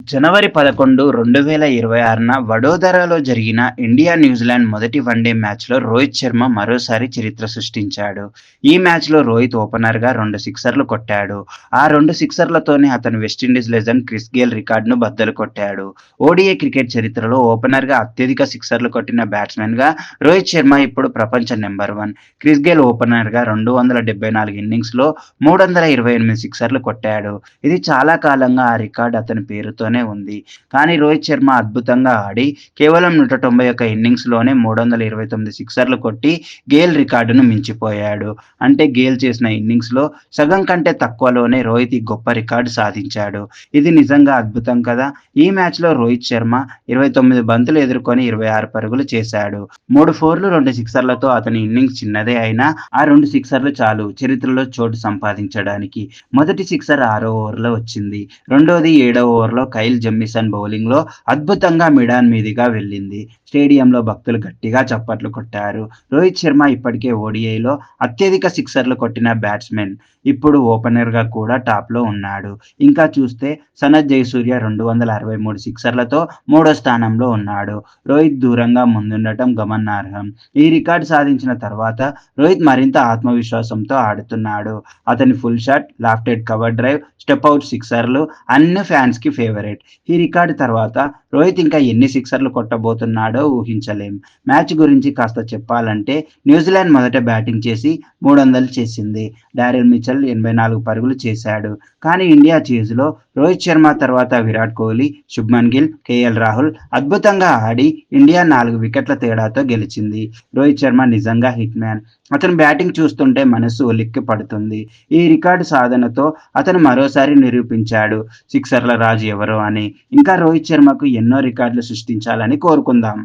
జనవరి 11, 2026న వడోదరాలో జరిగిన India New Zealand మొదటి one day మ్యాచ్‌లో రోహిత్ శర్మ మరోసారి చరిత్ర సృష్టించాడు. ఈ మ్యాచ్‌లో రోహిత్ ఓపెనర్‌గా 2 సిక్సర్లు కొట్టాడు. ఆ 2 సిక్సర్లతోనే అతను వెస్టిండీస్ లెజెండ్ క్రిస్ గేల్ రికార్డును బద్దలు కొట్టాడు. ఓడీఐ క్రికెట్ చరిత్రలో ఓపెనర్‌గా అత్యధిక సిక్సర్లు కొట్టిన బ్యాట్స్‌మన్‌గా రోహిత్ శర్మ ఇప్పుడు ప్రపంచ నంబర్ 1. క్రిస్ గేల్ ఓపెనర్‌గా 274 ఇన్నింగ్స్‌లో 328 సిక్సర్లు కొట్టాడు. ఇది చాలా కాలంగా ఆ రికార్డ్ అతని పేరుతోనే ఉంది. కానీ రోహిత్ శర్మ అద్భుతంగా ఆడి కేవలం 191 ఇన్నింగ్స్‌లోనే 329 సిక్సర్లు కొట్టి గేల్ రికార్డును మించిపోయాడు. అంటే గేల్ చేసిన ఇన్నింగ్స్‌లో సగం కంటే తక్కువలోనే రోహిత్ ఈ గొప్ప రికార్డు సాధించాడు. ఇది నిజంగా అద్భుతం కదా! ఈ మ్యాచ్‌లో రోహిత్ శర్మ 29 బంతులు ఎదుర్కొని 26 పరుగులు చేశాడు. 3 ఫోర్లు, 2 సిక్సర్లతో అతని ఇన్నింగ్స్ చిన్నదే అయినా ఆ 2 సిక్సర్లు చాలు చరిత్రలో చోటు సంపాదించడానికి. మొదటి సిక్సర్ 6వ ఓవర్‌లో వచ్చింది. రెండోది 7వ ఓవర్‌లో కైల్ జెమిసన్ బౌలింగ్‌లో అద్భుతంగా మిడాన్ మీదుగా వెళ్ళింది. స్టేడియంలో భక్తులు గట్టిగా చప్పట్లు కొట్టారు. రోహిత్ శర్మ ఇప్పటికే ఓడీఐలో అత్యధిక సిక్సర్లు కొట్టిన బ్యాట్స్‌మన్. ఇప్పుడు ఓపెనర్‌గా కూడా టాప్‌లో ఉన్నాడు. ఇంకా చూస్తే సనత్ జయసూర్య 263 సిక్సర్లతో మూడో స్థానంలో ఉన్నాడు. రోహిత్ దూరంగా ముందుండటం గమనార్హం. ఈ రికార్డు సాధించిన తర్వాత రోహిత్ మరింత ఆత్మవిశ్వాసంతో ఆడుతున్నాడు. అతని full shot, lofted cover drive, step out సిక్సర్లు అన్నీ ఫ్యాన్స్‌కి ఫేవరెట్. ఈ రికార్డు తర్వాత రోహిత్ ఇంకా ఎన్ని సిక్సర్లు కొట్టబోతున్నాడో ఊహించలేం. మ్యాచ్ గురించి కాస్త చెప్పాలంటే న్యూజిలాండ్ మొదట బ్యాటింగ్ చేసి 300 చేసింది. డారెల్ మిచెల్ 84 పరుగులు చేశాడు. కానీ ఇండియా చేజ్‌లో రోహిత్ శర్మ తర్వాత విరాట్ కోహ్లీ, శుభ్మన్ గిల్, కేఎల్ రాహుల్ అద్భుతంగా ఆడి ఇండియా 4 వికెట్ల తేడాతో గెలిచింది. రోహిత్ శర్మ నిజంగా హిట్ మ్యాన్. అతని బ్యాటింగ్ చూస్తుంటే మనసు ఉలిక్కి పడుతుంది. ఈ రికార్డు సాధనతో అతను మరోసారి నిరూపించాడు సిక్సర్ల రాజు ఎవరో అని. ఇంకా రోహిత్ శర్మకు ఎన్నో రికార్డులు సృష్టించాలని కోరుకుందాం.